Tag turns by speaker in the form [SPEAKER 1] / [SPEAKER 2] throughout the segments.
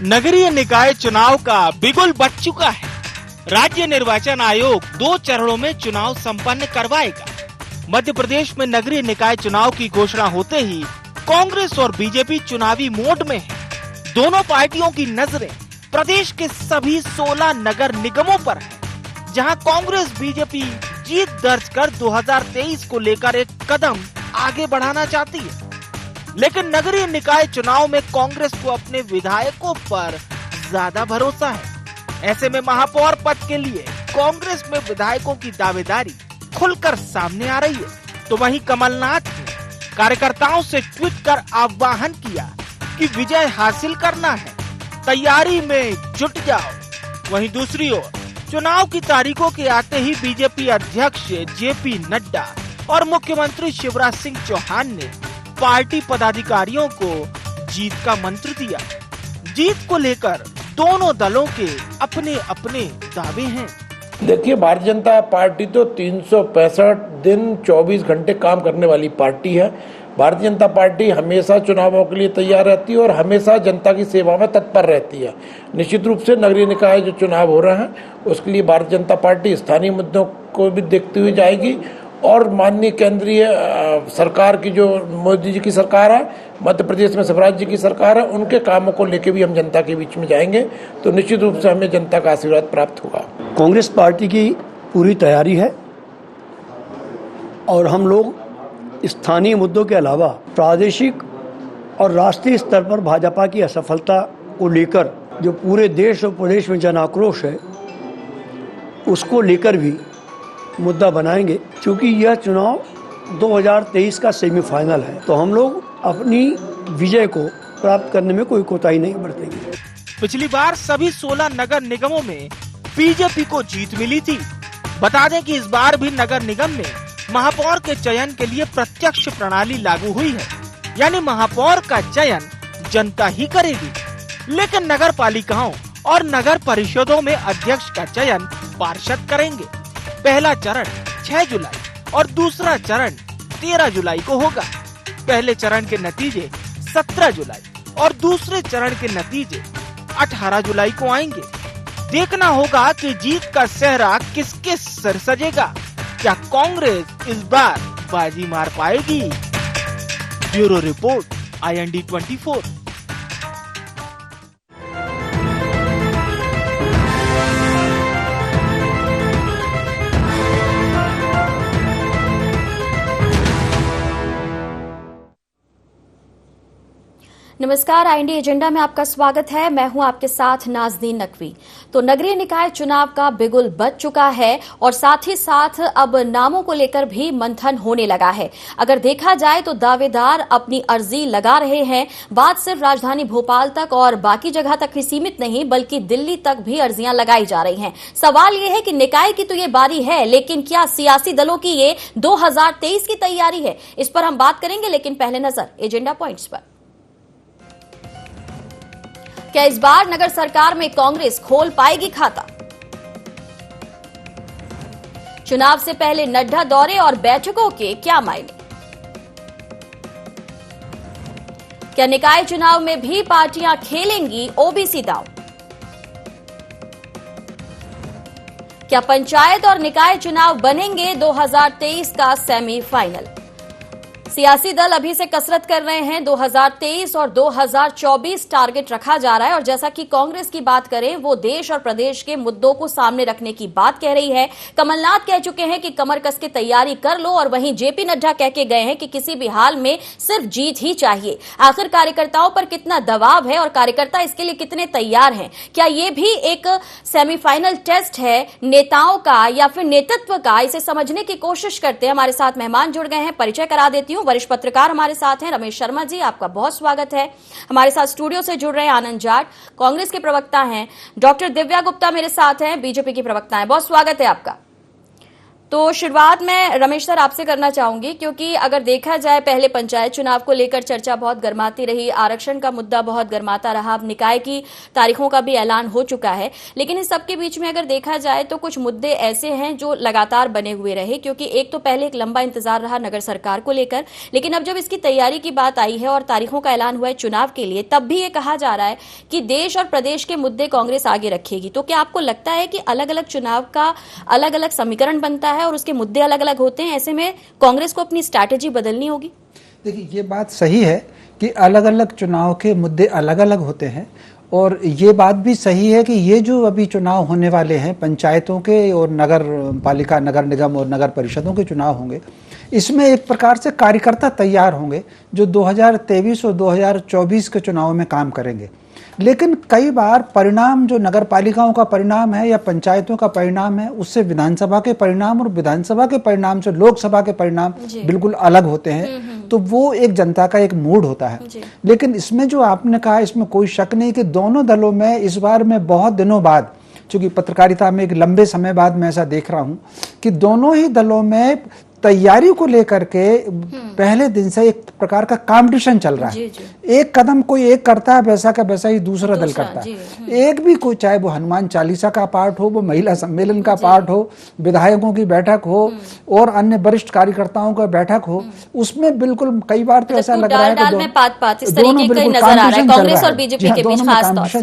[SPEAKER 1] नगरीय निकाय चुनाव का बिगुल बज चुका है। राज्य निर्वाचन आयोग 2 चरणों में चुनाव संपन्न करवाएगा। मध्य प्रदेश में नगरीय निकाय चुनाव की घोषणा होते ही कांग्रेस और बीजेपी चुनावी मोड में है। दोनों पार्टियों की नजरें प्रदेश के सभी 16 नगर निगमों पर है, जहां कांग्रेस बीजेपी जीत दर्ज कर 2023 को लेकर एक कदम आगे बढ़ाना चाहती है। लेकिन नगरीय निकाय चुनाव में कांग्रेस को अपने विधायकों पर ज्यादा भरोसा है। ऐसे में महापौर पद के लिए कांग्रेस में विधायकों की दावेदारी खुलकर सामने आ रही है। तो वहीं कमलनाथ ने कार्यकर्ताओं से ट्वीट कर आह्वान किया कि विजय हासिल करना है, तैयारी में जुट जाओ। वहीं दूसरी ओर चुनाव की तारीखों के आते ही बीजेपी अध्यक्ष जेपी नड्डा और मुख्यमंत्री शिवराज सिंह चौहान ने पार्टी पदाधिकारियों को जीत का मंत्र दिया। जीत को लेकर दोनों दलों के अपने अपने दावे हैं।
[SPEAKER 2] देखिए, भारतीय जनता पार्टी तो 365 दिन 24 घंटे काम करने वाली पार्टी है। भारतीय जनता पार्टी हमेशा चुनावों के लिए तैयार रहती है और हमेशा जनता की सेवा में तत्पर रहती है। निश्चित रूप से नगरीय निकाय जो चुनाव हो रहे हैं उसके लिए भारतीय जनता पार्टी स्थानीय मुद्दों को भी देखते हुए जाएगी और माननीय केंद्रीय सरकार की जो मोदी जी की सरकार है, मध्य प्रदेश में शिवराज जी की सरकार है, उनके कामों को लेके भी हम जनता के बीच में जाएंगे। तो निश्चित रूप से हमें जनता का आशीर्वाद प्राप्त होगा।
[SPEAKER 3] कांग्रेस पार्टी की पूरी तैयारी है और हम लोग स्थानीय मुद्दों के अलावा प्रादेशिक और राष्ट्रीय स्तर पर भाजपा की असफलता को लेकर जो पूरे देश और प्रदेश में जन आक्रोश है उसको लेकर भी मुद्दा बनाएंगे, क्योंकि यह चुनाव 2023 का सेमीफाइनल है। तो हम लोग अपनी विजय को प्राप्त करने में कोई कोताही नहीं बरतेंगे।
[SPEAKER 1] पिछली बार सभी 16 नगर निगमों में बीजेपी को जीत मिली थी। बता दें कि इस बार भी नगर निगम में महापौर के चयन के लिए प्रत्यक्ष प्रणाली लागू हुई है, यानी महापौर का चयन जनता ही करेगी। लेकिन नगर पालिकाओं और नगर परिषदों में अध्यक्ष का चयन पार्षद करेंगे। पहला चरण 6 जुलाई और दूसरा चरण 13 जुलाई को होगा। पहले चरण के नतीजे 17 जुलाई और दूसरे चरण के नतीजे 18 जुलाई को आएंगे। देखना होगा कि जीत का सेहरा किसके सर सजेगा। क्या कांग्रेस इस बार बाजी मार पाएगी? Bureau report, IND 24।
[SPEAKER 4] नमस्कार, IND एजेंडा में आपका स्वागत है। मैं हूं आपके साथ नाज़नीन नकवी। तो नगरीय निकाय चुनाव का बिगुल बज चुका है और साथ ही साथ अब नामों को लेकर भी मंथन होने लगा है। अगर देखा जाए तो दावेदार अपनी अर्जी लगा रहे हैं। बात सिर्फ राजधानी भोपाल तक और बाकी जगह तक ही सीमित नहीं, बल्कि दिल्ली तक भी अर्जियां लगाई जा रही हैं। सवाल ये है कि निकाय की तो ये बारी है, लेकिन क्या सियासी दलों की ये 2023 की तैयारी है? इस पर हम बात करेंगे, लेकिन पहले नजर एजेंडा पॉइंट्स पर। क्या इस बार नगर सरकार में कांग्रेस खोल पाएगी खाता? चुनाव से पहले नड्डा दौरे और बैठकों के क्या मायने? क्या निकाय चुनाव में भी पार्टियां खेलेंगी ओबीसी दांव? क्या पंचायत और निकाय चुनाव बनेंगे 2023 का सेमीफाइनल? सियासी दल अभी से कसरत कर रहे हैं। 2023 और 2024 टारगेट रखा जा रहा है और जैसा कि कांग्रेस की बात करें, वो देश और प्रदेश के मुद्दों को सामने रखने की बात कह रही है। कमलनाथ कह चुके हैं कि कमर कस के तैयारी कर लो और वहीं जेपी नड्डा कह के गए हैं कि किसी भी हाल में सिर्फ जीत ही चाहिए। आखिर कार्यकर्ताओं पर कितना दबाव है और कार्यकर्ता इसके लिए कितने तैयार हैं? क्या ये भी एक सेमीफाइनल टेस्ट है नेताओं का या फिर नेतृत्व का? इसे समझने की कोशिश करते हैं। हमारे साथ मेहमान जुड़ गए हैं, परिचय करा देती हूं। वरिष्ठ पत्रकार हमारे साथ हैं रमेश शर्मा जी, आपका बहुत स्वागत है। हमारे साथ स्टूडियो से जुड़ रहे हैं आनंद जाट, कांग्रेस के प्रवक्ता हैं। डॉक्टर दिव्या गुप्ता मेरे साथ हैं, बीजेपी की प्रवक्ता हैं। बहुत स्वागत है आपका। तो शुरुआत में रमेश सर आपसे करना चाहूंगी, क्योंकि अगर देखा जाए पहले पंचायत चुनाव को लेकर चर्चा बहुत गर्माती रही, आरक्षण का मुद्दा बहुत गर्माता रहा, अब निकाय की तारीखों का भी ऐलान हो चुका है, लेकिन इस सबके बीच में अगर देखा जाए तो कुछ मुद्दे ऐसे हैं जो लगातार बने हुए रहे। क्योंकि एक तो पहले एक लंबा इंतजार रहा नगर सरकार को लेकर, लेकिन अब जब इसकी तैयारी की बात आई है और तारीखों का ऐलान हुआ है चुनाव के लिए, तब भी ये कहा जा रहा है कि देश और प्रदेश के मुद्दे कांग्रेस आगे रखेगी। तो क्या आपको लगता है कि अलग अलग चुनाव का अलग अलग समीकरण बनता है और उसके मुद्दे अलग अलग होते हैं, ऐसे में कांग्रेस को अपनी स्ट्रैटेजी बदलनी होगी?
[SPEAKER 5] देखिए, ये बात सही है कि अलग अलग चुनाव के मुद्दे अलग अलग होते हैं, और ये बात भी सही है कि ये जो अभी चुनाव होने वाले हैं पंचायतों के और नगर पालिका, नगर निगम और नगर परिषदों के चुनाव होंगे, इसमें एक प्रकार से कार्यकर्ता तैयार होंगे जो 2023 और 2024 के चुनाव में काम करेंगे। लेकिन कई बार परिणाम जो नगर पालिकाओं का परिणाम है या पंचायतों का परिणाम है, उससे विधानसभा के परिणाम और विधानसभा के परिणाम से लोकसभा के परिणाम बिल्कुल अलग होते हैं। तो वो एक जनता का एक मूड होता है। लेकिन इसमें जो आपने कहा, इसमें कोई शक नहीं कि दोनों दलों में इस बार मैं बहुत दिनों बाद, चूंकि पत्रकारिता में एक लंबे समय बाद मैं ऐसा देख रहा हूं कि दोनों ही दलों में तैयारी को लेकर के पहले दिन से एक प्रकार का कंपटीशन चल रहा है। एक कदम कोई एक करता है वैसा का वैसा ही दूसरा दल करता है। एक भी कोई, चाहे वो हनुमान चालीसा का पाठ हो, वो महिला सम्मेलन का पाठ हो, विधायकों की बैठक हो और अन्य वरिष्ठ कार्यकर्ताओं का बैठक हो, उसमें बिल्कुल कई बार तो ऐसा लग रहा है कि दोनों बिल्कुल कंपटीशन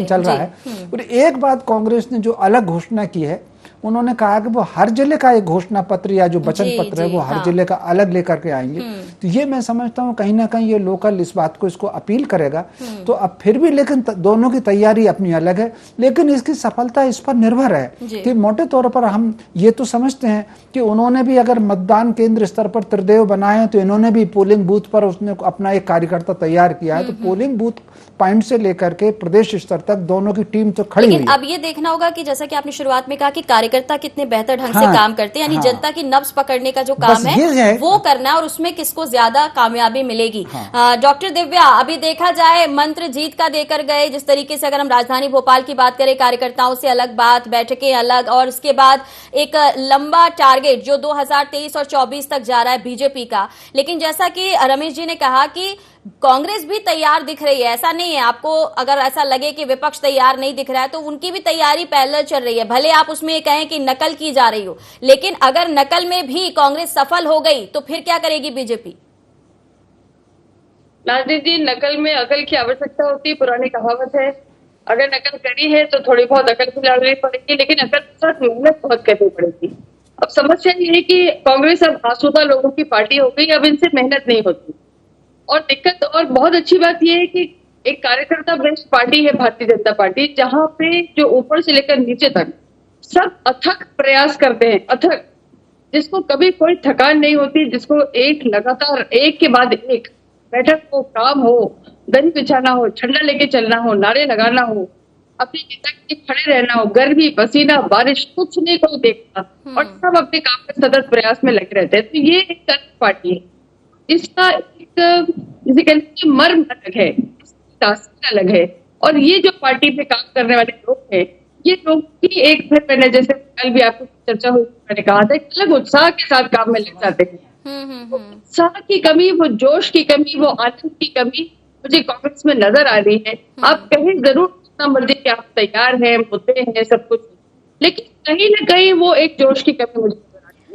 [SPEAKER 5] चल रहा है। और एक बात कांग्रेस ने जो अलग घोषणा की है, उन्होंने कहा कि वो हर जिले का एक घोषणा पत्र या जो वचन पत्र है वो हर जिले का अलग लेकर के आएंगे। तो ये मैं समझता हूँ कहीं ना कहीं ये लोकल इस बात को इसको अपील करेगा। तो अब फिर भी लेकिन दोनों की तैयारी अपनी अलग है, लेकिन इसकी सफलता इस पर निर्भर है कि मोटे तौर पर हम ये तो समझते हैं कि उन्होंने भी अगर मतदान केंद्र स्तर पर त्रिदेव बनाए तो इन्होंने भी पोलिंग बूथ पर उसने अपना एक कार्यकर्ता तैयार किया है। तो पोलिंग बूथ पॉइंट से लेकर के प्रदेश स्तर तक दोनों की टीम तो खड़ी हुई है।
[SPEAKER 4] अब ये देखना होगा कि जैसा कि आपने शुरुआत में कहा कि कार्यकर्ता कितने बेहतर ढंग से काम करते हैं, यानी जनता की नब्ज पकड़ने का जो काम है वो करना है और उसमें किसको ज्यादा कामयाबी मिलेगी। डॉक्टर दिव्या, अभी देखा जाए मंत्र जीत का देकर गए, जिस तरीके से अगर हम राजधानी भोपाल की बात करें, कार्यकर्ताओं से अलग बात, बैठकें अलग, और उसके बाद एक लंबा टारगेट जो 2023 और 24 तक जा रहा है बीजेपी का। लेकिन जैसा कि रमेश जी ने कहा कि कांग्रेस भी तैयार दिख रही है, ऐसा नहीं है। आपको अगर ऐसा लगे कि विपक्ष तैयार नहीं दिख रहा है तो उनकी भी तैयारी पैरेलल चल रही है। भले आप उसमें ये कहें कि नकल की जा रही हो, लेकिन अगर नकल में भी कांग्रेस सफल हो गई तो फिर क्या करेगी बीजेपी?
[SPEAKER 6] नाज़रीन जी, नकल में अकल की आवश्यकता होती है, पुरानी कहावत है। अगर नकल करी है तो थोड़ी बहुत अकल की लड़नी पड़ेगी, लेकिन अकल के साथ मेहनत बहुत करनी पड़ेगी। अब समस्या ये है कि कांग्रेस अब आसूदा लोगों की पार्टी हो गई, अब इनसे मेहनत नहीं होती। और दिक्कत, और बहुत अच्छी बात यह है कि एक कार्यकर्ता बेस्ड पार्टी है भारतीय जनता पार्टी, जहां पे जो ऊपर से लेकर नीचे तक सब अथक प्रयास करते हैं, अथक, जिसको कभी कोई थकान नहीं होती, जिसको एक लगातार एक के बाद एक बैठक हो, काम हो, दही बिछाना हो, झंडा लेके चलना हो, नारे लगाना हो, अपनी नेता के खड़े रहना हो, गर्मी, पसीना, बारिश, कुछ नहीं कोई देखता, और सब अपने काम में सतत प्रयास में लगे रहते हैं। तो ये एक पार्टी है, इसका एक जिसे कहते हैं मर्म अलग है, तासीर अलग है। और ये जो पार्टी पे काम करने वाले लोग हैं, ये लोग भी एक, फिर मैंने जैसे कल भी आपको चर्चा हुई, मैंने कहा था, एक अलग उत्साह के साथ काम में लग जाते हैं। उत्साह की कमी, वो जोश की कमी, वो आनंद की कमी मुझे कांग्रेस में नजर आ रही है। आप कहें जरूर जितना मर्जी कि आप तैयार हैं, मुद्दे हैं, सब कुछ, लेकिन कहीं ना कहीं वो एक जोश की कमी मुझे।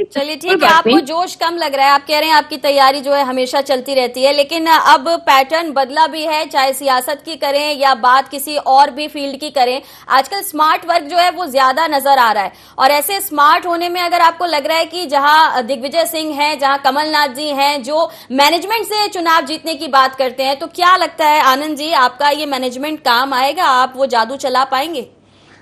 [SPEAKER 4] चलिए ठीक है, आपको जोश कम लग रहा है, आप कह रहे हैं आपकी तैयारी जो है हमेशा चलती रहती है, लेकिन अब पैटर्न बदला भी है, चाहे सियासत की करें या बात किसी और भी फील्ड की करें। आजकल स्मार्ट वर्क जो है वो ज्यादा नजर आ रहा है, और ऐसे स्मार्ट होने में अगर आपको लग रहा है कि जहां दिग्विजय सिंह हैं, जहां कमलनाथ जी हैं, जो मैनेजमेंट से चुनाव जीतने की बात करते हैं, तो क्या लगता है आनंद जी, आपका ये मैनेजमेंट काम आएगा? आप वो जादू चला पाएंगे?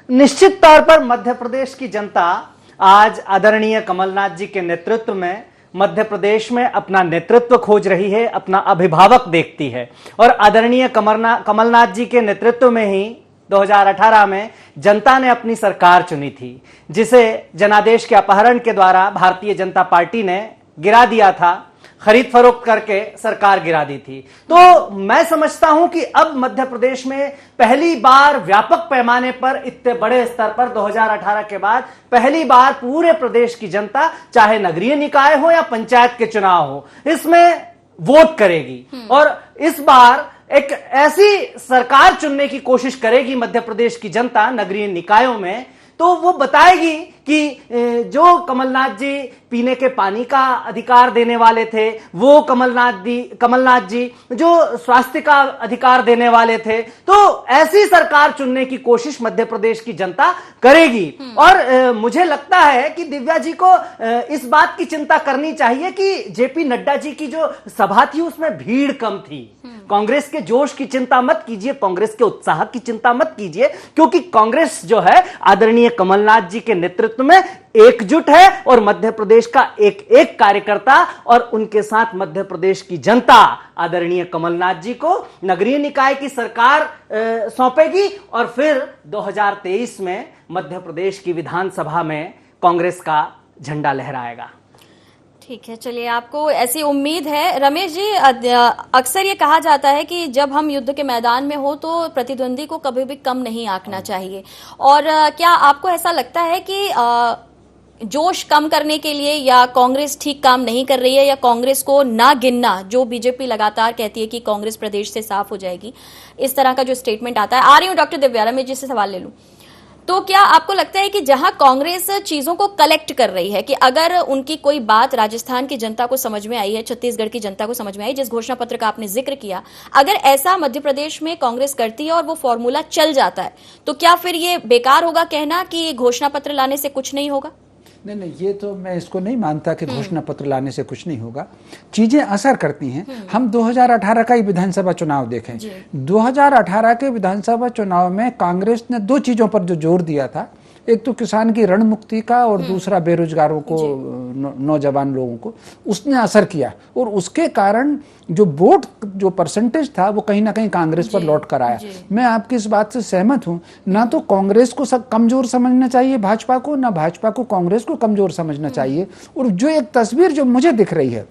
[SPEAKER 7] निश्चित तौर पर मध्य प्रदेश की जनता आज आदरणीय कमलनाथ जी के नेतृत्व में मध्य प्रदेश में अपना नेतृत्व खोज रही है, अपना अभिभावक देखती है। और आदरणीय कमलनाथ जी के नेतृत्व में ही 2018 में जनता ने अपनी सरकार चुनी थी, जिसे जनादेश के अपहरण के द्वारा भारतीय जनता पार्टी ने गिरा दिया था। खरीद फरोख्त करके सरकार गिरा दी थी। तो मैं समझता हूं कि अब मध्य प्रदेश में पहली बार व्यापक पैमाने पर इतने बड़े स्तर पर 2018 के बाद पहली बार पूरे प्रदेश की जनता, चाहे नगरीय निकाय हो या पंचायत के चुनाव हो, इसमें वोट करेगी और इस बार एक ऐसी सरकार चुनने की कोशिश करेगी मध्य प्रदेश की जनता नगरीय निकायों में, तो वो बताएगी कि जो कमलनाथ जी पीने के पानी का अधिकार देने वाले थे, वो कमलनाथ जी जो स्वास्थ्य का अधिकार देने वाले थे, तो ऐसी सरकार चुनने की कोशिश मध्य प्रदेश की जनता करेगी। और मुझे लगता है कि दिव्या जी को इस बात की चिंता करनी चाहिए कि जेपी नड्डा जी की जो सभा थी उसमें भीड़ कम थी। कांग्रेस के जोश की चिंता मत कीजिए, कांग्रेस के उत्साह की चिंता मत कीजिए, क्योंकि कांग्रेस जो है आदरणीय कमलनाथ जी के नेतृत्व में एकजुट है और मध्य प्रदेश का एक एक कार्यकर्ता और उनके साथ मध्य प्रदेश की जनता आदरणीय कमलनाथ जी को नगरीय निकाय की सरकार सौंपेगी और फिर 2023 में मध्य प्रदेश की विधानसभा में कांग्रेस का झंडा लहराएगा।
[SPEAKER 4] ठीक है, चलिए, आपको ऐसी उम्मीद है। रमेश जी, अक्सर ये कहा जाता है कि जब हम युद्ध के मैदान में हो तो प्रतिद्वंदी को कभी भी कम नहीं आंकना चाहिए, और क्या आपको ऐसा लगता है कि जोश कम करने के लिए या कांग्रेस ठीक काम नहीं कर रही है, या कांग्रेस को ना गिनना, जो बीजेपी लगातार कहती है कि कांग्रेस प्रदेश से साफ हो जाएगी, इस तरह का जो स्टेटमेंट आता है। आ रही हूं डॉक्टर दिव्या, रमेश जी से सवाल ले लूं। तो क्या आपको लगता है कि जहां कांग्रेस चीजों को कलेक्ट कर रही है, कि अगर उनकी कोई बात राजस्थान की जनता को समझ में आई है, छत्तीसगढ़ की जनता को समझ में आई, जिस घोषणा पत्र का आपने जिक्र किया, अगर ऐसा मध्य प्रदेश में कांग्रेस करती है और वो फॉर्मूला चल जाता है, तो क्या फिर ये बेकार होगा कहना कि घोषणा पत्र लाने से कुछ नहीं होगा?
[SPEAKER 5] नहीं, ये तो मैं इसको नहीं मानता कि घोषणा पत्र लाने से कुछ नहीं होगा। चीजें असर करती हैं। हम 2018 का ही विधानसभा चुनाव देखें। 2018 के विधानसभा चुनाव में कांग्रेस ने दो चीजों पर जो जोर दिया था, एक तो किसान की ऋण मुक्ति का और दूसरा बेरोजगारों को, नौजवान लोगों को, उसने असर किया और उसके कारण जो वोट जो परसेंटेज था वो कहीं ना कहीं कांग्रेस पर लौट कर आया। मैं आपकी इस बात से सहमत हूं, ना तो कांग्रेस को कमजोर समझना चाहिए भाजपा को, ना भाजपा को कांग्रेस को कमजोर समझना चाहिए। और जो एक तस्वीर जो मुझे दिख रही है,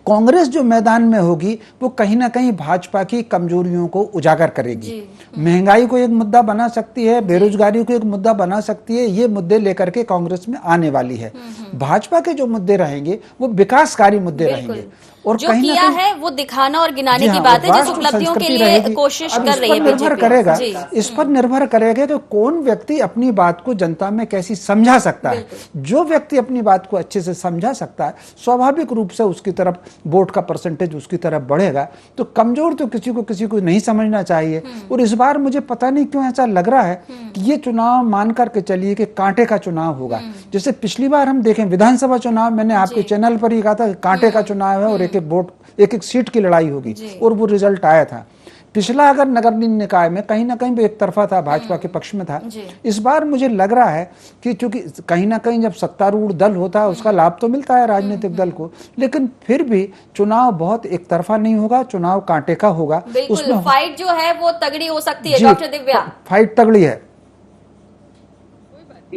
[SPEAKER 5] कांग्रेस जो मैदान में होगी वो कहीं ना कहीं भाजपा की कमजोरियों को उजागर करेगी। महंगाई को एक मुद्दा बना सकती है, बेरोजगारी को एक मुद्दा बना सकती है, ये मुद्दे लेकर के कांग्रेस में आने वाली है। भाजपा के जो मुद्दे रहेंगे वो विकासकारी मुद्दे रहेंगे और
[SPEAKER 4] जो किया है वो दिखाना और गिनाने की बात है, जिस उपलब्धियों के लिए कोशिश कर रही है
[SPEAKER 5] निर्भर करेगा, इस पर निर्भर करेगा कि कौन व्यक्ति अपनी बात को जनता में कैसी समझा सकता है। जो व्यक्ति अपनी बात को अच्छे से समझा सकता है, स्वाभाविक रूप से उसकी तरफ वोट का परसेंटेज उसकी तरफ बढ़ेगा। तो कमजोर तो किसी को नहीं समझना चाहिए। और इस बार मुझे पता नहीं क्यों ऐसा लग रहा है कि ये चुनाव मान करके चलिए कि कांटे का चुनाव होगा। जैसे पिछली बार हम देखें विधानसभा चुनाव, मैंने आपके चैनल पर ही कहा था कांटे का चुनाव है और एक वोट, एक सीट की लड़ाई होगी, और वो रिजल्ट आया था। पिछला अगर नगर निकाय में कहीं ना कहीं एक तरफा था, भाजपा के पक्ष में था। इस बार मुझे लग रहा है कि चूंकि कहीं ना कहीं जब सत्तारूढ़ दल होता है उसका लाभ तो मिलता है राजनीतिक दल को, लेकिन फिर भी चुनाव बहुत एक तरफा नहीं होगा, चुनाव कांटे का होगा।
[SPEAKER 4] उसमें फाइट जो है वो तगड़ी हो सकती है। डॉक्टर दिव्या,
[SPEAKER 5] फाइट तगड़ी है।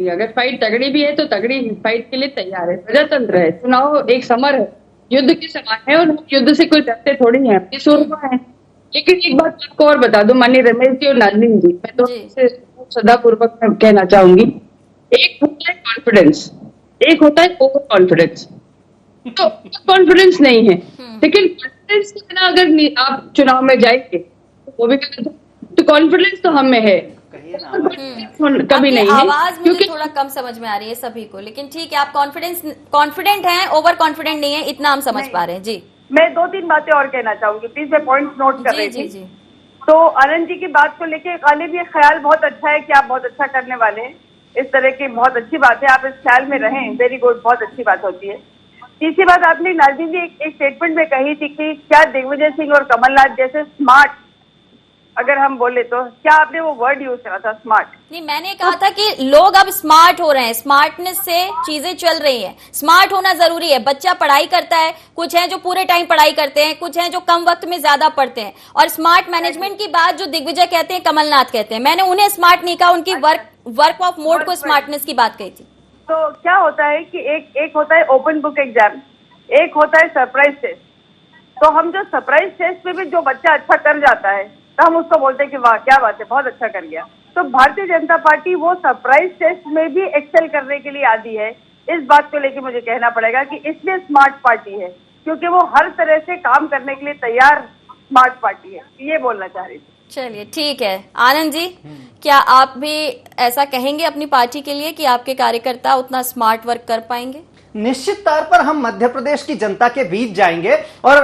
[SPEAKER 6] अगर फाइट तगड़ी भी है तो तगड़ी फाइट के लिए तैयार है, प्रजातंत्र है, चुनाव एक समर है, युद्ध के समान है और युद्ध से कोई डरते थोड़ी है, अपनी सूरमा है। लेकिन एक बात आपको और बता दूं, माननीय रमेश जी और नाजनीन जी, मैं तो सदापूर्वक कहना चाहूंगी, एक होता है कॉन्फिडेंस, एक होता है ओवर कॉन्फिडेंस। तो कॉन्फिडेंस नहीं है, लेकिन कॉन्फिडेंस के बिना अगर आप चुनाव में जाएंगे तो वो भी तो कॉन्फिडेंस तो हम में है, कभी नहीं है।
[SPEAKER 4] आवाज मुझे थोड़ा कम समझ में आ रही है सभी को, लेकिन ठीक है, आप कॉन्फिडेंट हैं, ओवर कॉन्फिडेंट नहीं है, इतना हम समझ पा रहे हैं। जी,
[SPEAKER 8] मैं 2-3 बातें और कहना चाहूंगी, प्लीज। मैं पॉइंट्स नोट कर रही थी। तो आनंद जी की बात को लेके गालिब ये ख्याल बहुत अच्छा है कि आप बहुत अच्छा करने वाले हैं, इस तरह की बहुत अच्छी बात है, आप इस ख्याल में रहें, वेरी गुड, बहुत अच्छी बात होती है। तीसरी बात, आपने नाज़रीन जी एक स्टेटमेंट में कही थी कि क्या दिग्विजय सिंह और कमलनाथ जैसे स्मार्ट, अगर हम बोले तो क्या आपने वो वर्ड यूज करा था, स्मार्ट?
[SPEAKER 4] नहीं, मैंने कहा था कि लोग अब स्मार्ट हो रहे हैं, स्मार्टनेस से चीजें चल रही हैं। स्मार्ट होना जरूरी है। बच्चा पढ़ाई करता है, कुछ है जो पूरे टाइम पढ़ाई करते हैं, कुछ है जो कम वक्त में ज्यादा पढ़ते हैं। और स्मार्ट मैनेजमेंट की बात जो दिग्विजय कहते हैं, कमलनाथ कहते हैं, मैंने उन्हें स्मार्ट नहीं कहा, उनकी वर्क ऑफ मोड को स्मार्टनेस की बात कही थी।
[SPEAKER 8] तो क्या होता है कि एक होता है ओपन बुक एग्जाम, एक होता है सरप्राइज टेस्ट। तो हम जो सरप्राइज टेस्ट में भी जो बच्चा अच्छा कर जाता है तो हम उसको बोलते हैं कि वाह क्या बात है, बहुत अच्छा कर गया। तो भारतीय जनता पार्टी वो सरप्राइज टेस्ट में भी एक्सेल करने के लिए आती है। इस बात को लेकर मुझे कहना पड़ेगा कि इसलिए स्मार्ट पार्टी है, क्योंकि वो हर तरह से काम करने के लिए तैयार स्मार्ट पार्टी है, ये बोलना चाह रही थी।
[SPEAKER 4] चलिए ठीक है। आनंद जी, क्या आप भी ऐसा कहेंगे अपनी पार्टी के लिए कि आपके कार्यकर्ता उतना स्मार्ट वर्क कर पाएंगे?
[SPEAKER 7] निश्चित तौर पर हम मध्य प्रदेश की जनता के बीच जाएंगे। और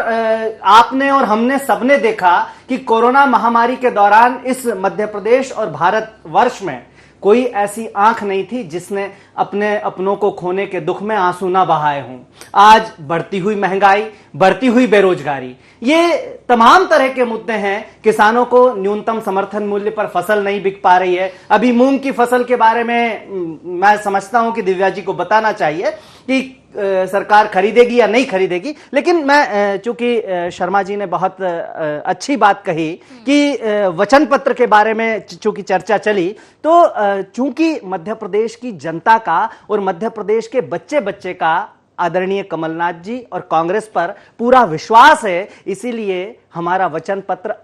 [SPEAKER 7] आपने और हमने सबने देखा कि कोरोना महामारी के दौरान इस मध्य प्रदेश और भारत वर्ष में कोई ऐसी आंख नहीं थी जिसने अपने अपनों को खोने के दुख में आंसू ना बहाए हों। आज बढ़ती हुई महंगाई, बढ़ती हुई बेरोजगारी, ये तमाम तरह के मुद्दे हैं। किसानों को न्यूनतम समर्थन मूल्य पर फसल नहीं बिक पा रही है। अभी मूंग की फसल के बारे में मैं समझता हूं कि दिव्या जी को बताना चाहिए कि सरकार खरीदेगी या नहीं खरीदेगी, लेकिन मैं चूंकि शर्मा जी ने बहुत अच्छी बात कही कि वचन पत्र के बारे में चूंकि चर्चा चली, तो चूंकि मध्य प्रदेश की जनता का और मध्य प्रदेश के बच्चे बच्चे का आदरणीय कमलनाथ जी और कांग्रेस पर पूरा विश्वास है, इसीलिए हमारा वचन पत्र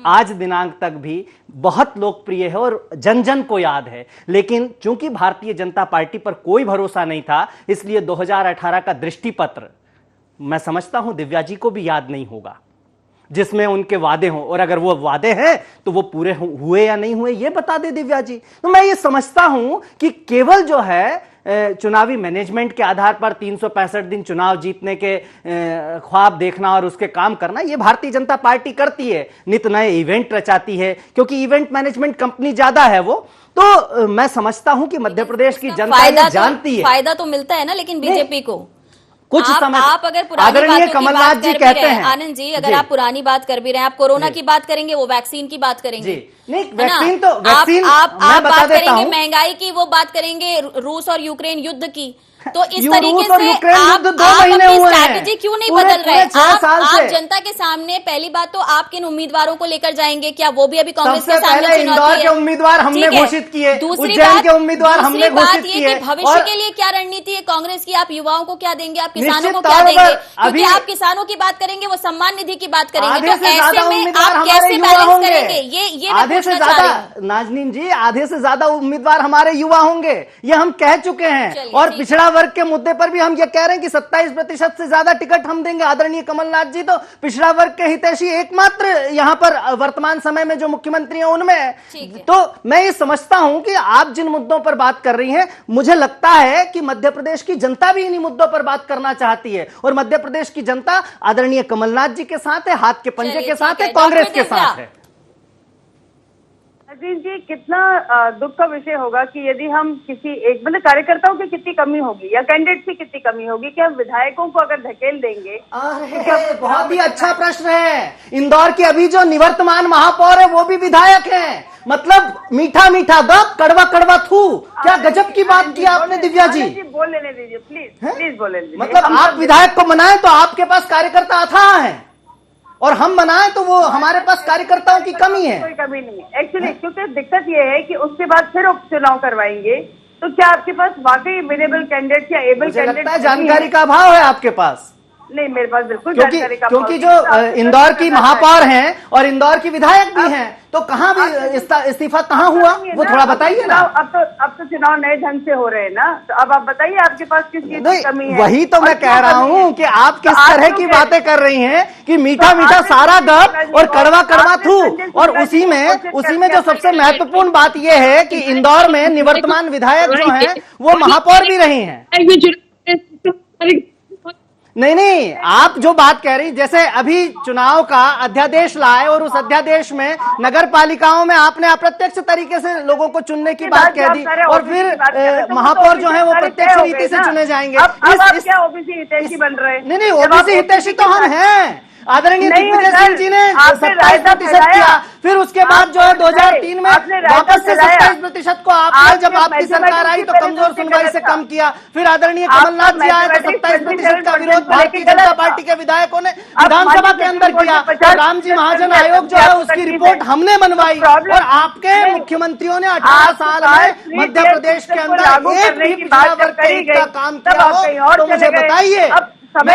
[SPEAKER 7] आज दिनांक तक भी बहुत लोकप्रिय है और जन जन को याद है। लेकिन चूंकि भारतीय जनता पार्टी पर कोई भरोसा नहीं था, इसलिए 2018 का दृष्टि पत्र मैं समझता हूं दिव्या जी को भी याद नहीं होगा, जिसमें उनके वादे हों, और अगर वो वादे हैं तो वो पूरे हुए या नहीं हुए ये बता दे दिव्या जी। तो मैं ये समझता हूं कि केवल जो है चुनावी मैनेजमेंट के आधार पर 365 दिन चुनाव जीतने के ख्वाब देखना और उसके काम करना, ये भारतीय जनता पार्टी करती है। नित नए इवेंट रचाती है, क्योंकि इवेंट मैनेजमेंट कंपनी ज्यादा है वो। तो मैं समझता हूं कि मध्य प्रदेश की जनता ये जानती है।
[SPEAKER 4] फायदा तो मिलता है ना, लेकिन बीजेपी को
[SPEAKER 7] कुछ समय
[SPEAKER 4] आप अगर पुरानी
[SPEAKER 7] आदरणीय
[SPEAKER 4] बातों
[SPEAKER 7] कमलनाथ जी कहते हैं,
[SPEAKER 4] आनंद जी, अगर आप पुरानी बात कर भी रहे हैं, आप कोरोना की बात करेंगे, वो वैक्सीन की बात करेंगे,
[SPEAKER 7] नहीं वैक्सीन तो वैक्सीन
[SPEAKER 4] आप बात करेंगे महंगाई की, वो बात करेंगे रूस और यूक्रेन युद्ध की। तो इस तरीके से आप अपनी स्ट्रैटेजी क्यों नहीं बदल रहे? आप जनता के सामने पहली बात तो आप किन उम्मीदवारों को लेकर जाएंगे? क्या वो भी अभी कांग्रेस के सामने
[SPEAKER 7] इंदौर के उम्मीदवार हमने घोषित किए, उज्जैन के उम्मीदवार हमने घोषित किए।
[SPEAKER 4] भविष्य के लिए क्या रणनीति है कांग्रेस की? आप युवाओं को क्या देंगे? आप किसानों को क्या देंगे? क्योंकि आप किसानों की बात करेंगे, वो सम्मान निधि की बात करेंगे, तो ऐसे में आप कैसे बैलेंस करेंगे? ये
[SPEAKER 7] आधे से ज्यादा, नाजनीन जी, आधे से ज्यादा उम्मीदवार हमारे युवा होंगे, ये हम कह चुके हैं। और पिछड़ा वर्ग के मुद्दे पर भी हम ये कह रहे हैं कि 27% से ज्यादा टिकट हम देंगे। आदरणीय कमलनाथ जी तो पिछड़ा वर्ग के हितैषी एकमात्र यहां पर वर्तमान समय में जो मुख्यमंत्री हैं उनमें है। तो मैं ये समझता हूं कि आप जिन मुद्दों पर बात कर रही हैं, मुझे लगता है कि मध्य प्रदेश की जनता भी इन्हीं मुद्दों पर बात करना चाहती है। और मध्य प्रदेश की जनता आदरणीय कमलनाथ जी के साथ है, हाथ के पंजे के साथ है, कांग्रेस के साथ है।
[SPEAKER 8] अजीत जी, कितना दुख का विषय होगा कि यदि हम किसी एक मतलब कार्यकर्ताओं की कितनी कमी होगी या कैंडिडेट की कितनी कमी होगी कि हम विधायकों को अगर धकेल देंगे।
[SPEAKER 7] बहुत ही अच्छा प्रश्न है। इंदौर की अभी जो निवर्तमान महापौर है वो भी विधायक हैं। मतलब मीठा मीठा गप, कड़वा कड़वा थू। क्या गजब की बात की आपने दिव्या जी।
[SPEAKER 8] बोल लेने दीजिए प्लीज बोल लेने दीजिए।
[SPEAKER 7] मतलब आप विधायक को मनाएं तो आपके पास कार्यकर्ता अथाह है, और हम मनाएं तो वो हमारे पास कार्यकर्ताओं की कमी है।
[SPEAKER 8] कोई कमी नहीं है एक्चुअली, क्योंकि दिक्कत ये है कि उसके बाद फिर उपचुनाव करवाएंगे, तो क्या आपके पास वाकई विनेबल कैंडिडेट या एबल कैंडिडेट?
[SPEAKER 7] जानकारी का अभाव है आपके पास।
[SPEAKER 8] नहीं, मेरे पास बिल्कुल जानकारी का
[SPEAKER 7] क्योंकि जो इंदौर की महापौर हैं और इंदौर की विधायक भी हैं, तो कहाँ भी इस्तीफा कहाँ हुआ वो थोड़ा बताइए ना।
[SPEAKER 8] अब तो चुनाव नए ढंग से हो रहे हैं ना, तो अब आप बताइए आपके पास किस चीज की कमी है?
[SPEAKER 7] वही तो मैं कह रहा हूँ कि आप किस तरह की बातें कर रही हैं कि मीठा मीठा सारा गप और कड़वा कड़वा थू। और उसी में जो सबसे महत्वपूर्ण बात यह है कि इंदौर में निवर्तमान विधायक जो हैं वो महापौर भी रही हैं। नहीं, आप जो बात कह रही, जैसे अभी चुनाव का अध्यादेश लाए और उस अध्यादेश में नगर पालिकाओं में आपने अप्रत्यक्ष तरीके से लोगों को चुनने की बात कह दी, और फिर महापौर जो है वो प्रत्यक्ष रीति से चुने जाएंगे।
[SPEAKER 8] क्या ओबीसी हितैषी बन रहे हैं?
[SPEAKER 7] नहीं, ओबीसी हितैषी तो हम हैं। आदरणीय दिग्विजय सिंह जी ने 27% किया, फिर उसके बाद जो है 2003 में वापस से 27% को आपने, जब आपकी सरकार आई तो कमजोर सुनवाई से कम किया, फिर आदरणीय कमलनाथ जी आए तो 27% का विरोध भारतीय जनता पार्टी के विधायकों ने विधानसभा के अंदर किया। रामजी महाजन आयोग जो है उसकी रिपोर्ट हमने बनवाई, और आपके मुख्यमंत्रियों ने 18 साल में मध्य प्रदेश के अंदर एक भी पिछड़ा वर्ग के हित का काम किया हो तो मुझे बताइए।
[SPEAKER 4] और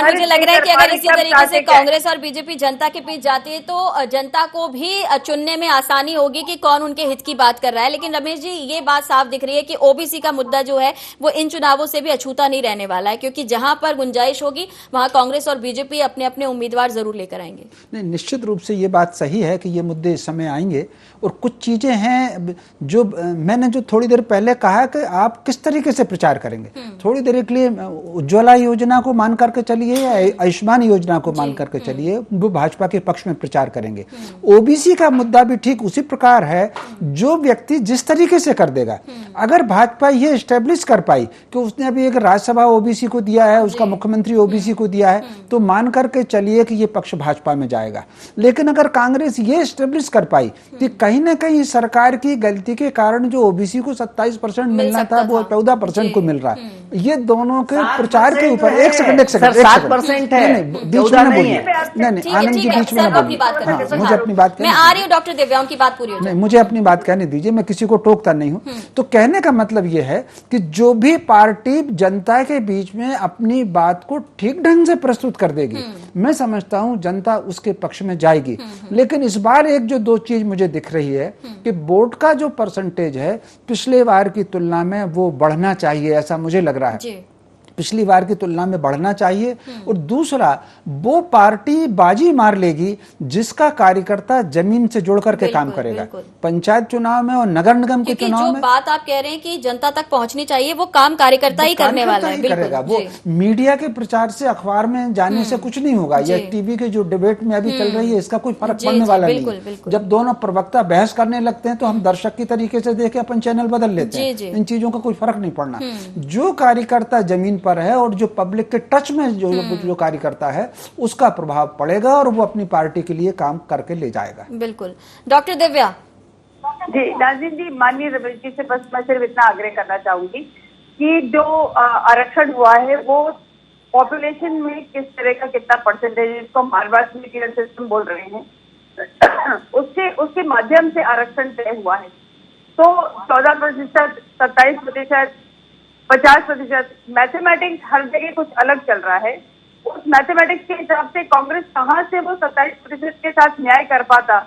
[SPEAKER 4] मुझे लग रहा है कि अगर इसी तरीके से कांग्रेस और बीजेपी जनता के बीच जाती है तो जनता को भी चुनने में आसानी होगी कि कौन उनके हित की बात कर रहा है। लेकिन रमेश जी, ये बात साफ दिख रही है कि ओबीसी का मुद्दा जो है वो इन चुनावों से भी अछूता नहीं रहने वाला है, क्योंकि जहां पर गुंजाइश होगी वहां कांग्रेस और बीजेपी अपने अपने उम्मीदवार जरूर लेकर आएंगे।
[SPEAKER 5] नहीं, निश्चित रूप से ये बात सही है कि ये मुद्दे इस समय आएंगे, और कुछ चीजें हैं जो मैंने जो थोड़ी देर पहले कहा कि आप किस तरीके से प्रचार करेंगे। थोड़ी देर के लिए उज्ज्वला योजना को मान करके चलिए या आयुष्मान योजना को मान करके चलिए, वो भाजपा के पक्ष में प्रचार करेंगे। ओबीसी का मुद्दा भी ठीक उसी प्रकार है, जो व्यक्ति जिस तरीके से कर देगा। अगर भाजपा ये एस्टेब्लिश कर पाई कि उसने अभी एक राज्यसभा ओबीसी को दिया है, उसका मुख्यमंत्री ओबीसी को दिया है, तो मान करके चलिए कि ये पक्ष भाजपा में जाएगा। लेकिन अगर कांग्रेस ये एस्टेब्लिश कर पाई कि कहीं ना कहीं सरकार की गलती के कारण जो ओबीसी को 27% मिलना था वो 14% को मिल रहा है, ये दोनों के प्रचार के ऊपर। एक सेकंड
[SPEAKER 7] 7% है,
[SPEAKER 5] बीच में बोलिए। नहीं, आनंद जी बीच में बोलिए। मुझे अपनी बात
[SPEAKER 4] मैं आ रही हूँ डॉक्टर दिव्या, उनकी बात पूरी हो जाए।
[SPEAKER 5] नहीं, मुझे अपनी बात कहने दीजिए, मैं किसी को टोकता नहीं हूँ। तो कहने का मतलब यह है कि जो भी पार्टी जनता के बीच में अपनी बात को ठीक ढंग से प्रस्तुत कर देगी, मैं समझता हूँ जनता उसके पक्ष में जाएगी। लेकिन इस बार एक जो दो चीज मुझे दिख रही है कि वोट का जो परसेंटेज है पिछले बार की तुलना में वो बढ़ना चाहिए, ऐसा मुझे लग रहा है। पिछली बार की तुलना में बढ़ना चाहिए। और दूसरा, वो पार्टी बाजी मार लेगी जिसका कार्यकर्ता जमीन से जुड़ करके काम करेगा। पंचायत चुनाव में और नगर निगम के चुनाव में
[SPEAKER 4] बात आप कह रहे हैं कि जनता तक पहुंचनी चाहिए, वो काम कार्यकर्ता ही करने वाला है।
[SPEAKER 5] करेगा वो। मीडिया के प्रचार से, अखबार में जाने से कुछ नहीं होगा। या टीवी के जो डिबेट में अभी चल रही है, इसका कोई फर्क पड़ने वाला नहीं। जब दोनों प्रवक्ता बहस करने लगते हैं तो हम दर्शक की तरीके से देख के अपन चैनल बदल लेते हैं। इन चीजों का कोई फर्क नहीं पड़ना। जो कार्यकर्ता जमीन है और जो पब्लिक के टच में जो कार्यकर्ता है उसका प्रभाव पड़ेगा और वो अपनी पार्टी के लिए काम करके ले जाएगा।
[SPEAKER 4] बिल्कुल। डॉक्टर दिव्या
[SPEAKER 8] जी, नाज़रीन जी, माननीय रमेश जी से बस मैं सिर्फ इतना आग्रह करना चाहूंगी कि जो आरक्षण हुआ है वो पॉपुलेशन में किस तरह का कितना परसेंटेज, जिसको मार्वास में टियर सिस्टम बोल रहे हैं, उसके माध्यम से आरक्षण तय हुआ है। तो 14%, 27%, 50%, मैथमेटिक्स हर जगह कुछ अलग चल रहा है। उस मैथमेटिक्स के हिसाब से कांग्रेस कहाँ से वो 27% के साथ न्याय कर पाता।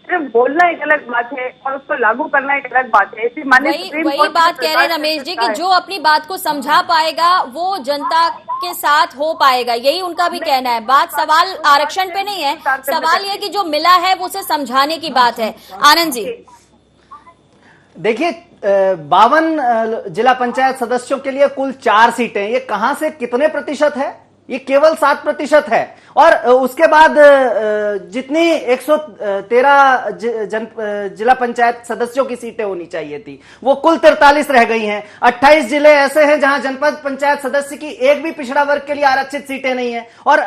[SPEAKER 8] सिर्फ बोलना एक अलग बात है और उसको लागू करना एक अलग बात है।
[SPEAKER 4] वही बात कह रहे हैं रमेश जी कि जो अपनी बात को समझा पाएगा वो जनता के साथ हो पाएगा, यही उनका भी कहना है। बात सवाल आरक्षण पे नहीं है, सवाल ये कि जो मिला है वो उसे समझाने की बात है। आनंद जी
[SPEAKER 7] देखिए, 52 जिला पंचायत सदस्यों के लिए कुल 4 सीटें, ये कहां से कितने प्रतिशत है? ये केवल 7% है। और उसके बाद जितनी 113 जिला पंचायत सदस्यों की सीटें होनी चाहिए थी वो कुल 43 रह गई हैं। 28 जिले ऐसे हैं जहां जनपद पंचायत सदस्य की एक भी पिछड़ा वर्ग के लिए आरक्षित सीटें नहीं है। और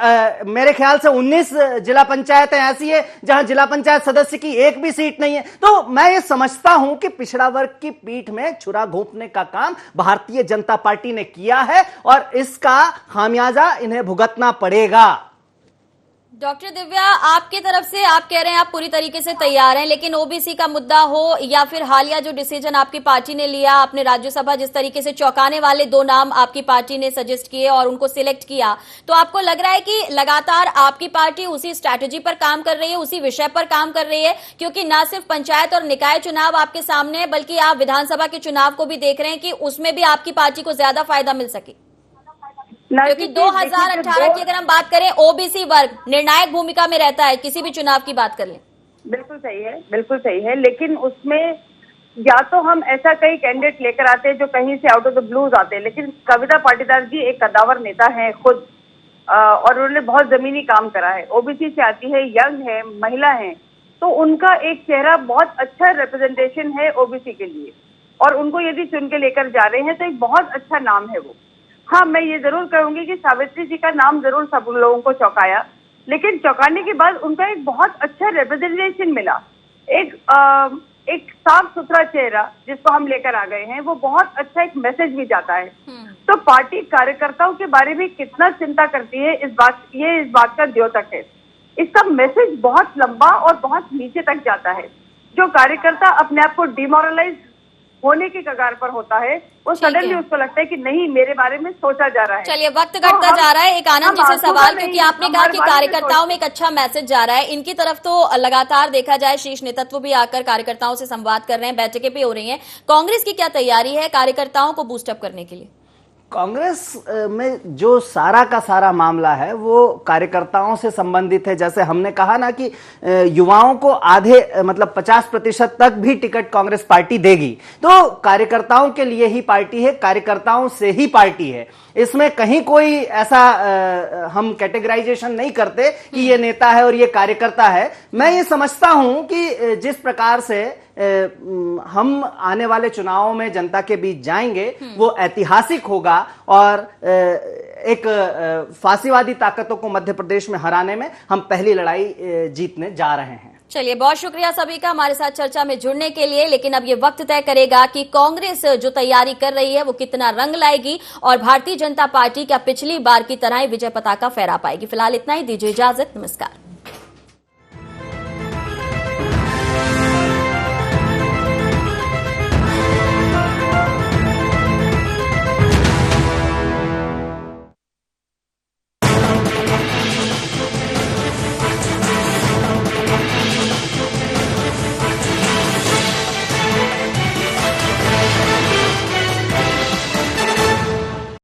[SPEAKER 7] मेरे ख्याल से 19 जिला पंचायतें ऐसी है जहां जिला पंचायत सदस्य की एक भी सीट नहीं है। तो मैं ये समझता हूं कि पिछड़ा वर्ग की पीठ में छुरा घोंपने का काम भारतीय जनता पार्टी ने किया है और इसका खामियाजा इन्हें भुगतना पड़ेगा।
[SPEAKER 4] डॉक्टर दिव्या, आपकी तरफ से आप कह रहे हैं आप पूरी तरीके से तैयार हैं, लेकिन ओबीसी का मुद्दा हो या फिर हालिया जो डिसीजन आपकी पार्टी ने लिया, आपने राज्यसभा जिस तरीके से चौंकाने वाले 2 नाम आपकी पार्टी ने सजेस्ट किए और उनको सिलेक्ट किया, तो आपको लग रहा है कि लगातार आपकी पार्टी उसी स्ट्रैटेजी पर काम कर रही है, उसी विषय पर काम कर रही है? क्योंकि न सिर्फ पंचायत और निकाय चुनाव आपके सामने है, बल्कि आप विधानसभा के चुनाव को भी देख रहे हैं कि उसमें भी आपकी पार्टी को ज्यादा फायदा मिल सके। क्योंकि 2018 की अगर हम बात करें, ओबीसी वर्ग निर्णायक भूमिका में रहता है, किसी भी चुनाव की बात कर लें।
[SPEAKER 8] बिल्कुल सही है, बिल्कुल सही है। लेकिन उसमें या तो हम ऐसा कई कैंडिडेट लेकर आते हैं जो कहीं से आउट ऑफ द ब्लूज आते हैं, लेकिन कविता पाटीदार जी एक कद्दावर नेता हैं खुद, और उन्होंने बहुत जमीनी काम करा है। ओबीसी से आती है, यंग है, महिला है, तो उनका एक चेहरा बहुत अच्छा रिप्रेजेंटेशन है ओबीसी के लिए, और उनको यदि चुन के लेकर जा रहे हैं तो एक बहुत अच्छा नाम है वो। हाँ, मैं ये जरूर कहूंगी कि सावित्री जी का नाम जरूर सब लोगों को चौंकाया, लेकिन चौंकाने के बाद उनका एक बहुत अच्छा रिप्रेजेंटेशन मिला। एक साफ सुथरा चेहरा जिसको हम लेकर आ गए हैं, वो बहुत अच्छा एक मैसेज भी जाता है। तो पार्टी कार्यकर्ताओं के बारे में कितना चिंता करती है, इस बात का द्योतक है। इसका मैसेज बहुत लंबा और बहुत नीचे तक जाता है। जो कार्यकर्ता अपने आप को डिमोरलाइज होने के कगार पर होता है, वो सडनली उसको लगता है कि नहीं, मेरे बारे में सोचा जा रहा है।
[SPEAKER 4] चलिए, वक्त घटता जा रहा है। एक आनंद जी से सवाल, क्योंकि आपने कहा कि कार्यकर्ताओं में एक अच्छा मैसेज जा रहा है, इनकी तरफ तो लगातार देखा जाए शीर्ष नेतृत्व भी आकर कार्यकर्ताओं से संवाद कर रहे हैं, बैठकें भी हो रही हैं। कांग्रेस की क्या तैयारी है कार्यकर्ताओं को बूस्टअप करने के लिए?
[SPEAKER 7] कांग्रेस में जो सारा का सारा मामला है वो कार्यकर्ताओं से संबंधित है। जैसे हमने कहा ना कि युवाओं को आधे मतलब 50% तक भी टिकट कांग्रेस पार्टी देगी, तो कार्यकर्ताओं के लिए ही पार्टी है, कार्यकर्ताओं से ही पार्टी है। इसमें कहीं कोई ऐसा हम कैटेगराइजेशन नहीं करते कि ये नेता है और ये कार्यकर्ता है। मैं ये समझता हूं कि जिस प्रकार से हम आने वाले चुनावों में जनता के बीच जाएंगे वो ऐतिहासिक होगा और एक फासीवादी ताकतों को मध्य प्रदेश में हराने में हम पहली लड़ाई जीतने जा रहे हैं।
[SPEAKER 4] चलिए, बहुत शुक्रिया सभी का हमारे साथ चर्चा में जुड़ने के लिए। लेकिन अब ये वक्त तय करेगा कि कांग्रेस जो तैयारी कर रही है वो कितना रंग लाएगी और भारतीय जनता पार्टी क्या पिछली बार की तरह ही विजय पताका फहरा पाएगी। फिलहाल इतना ही, दीजिए इजाजत, नमस्कार।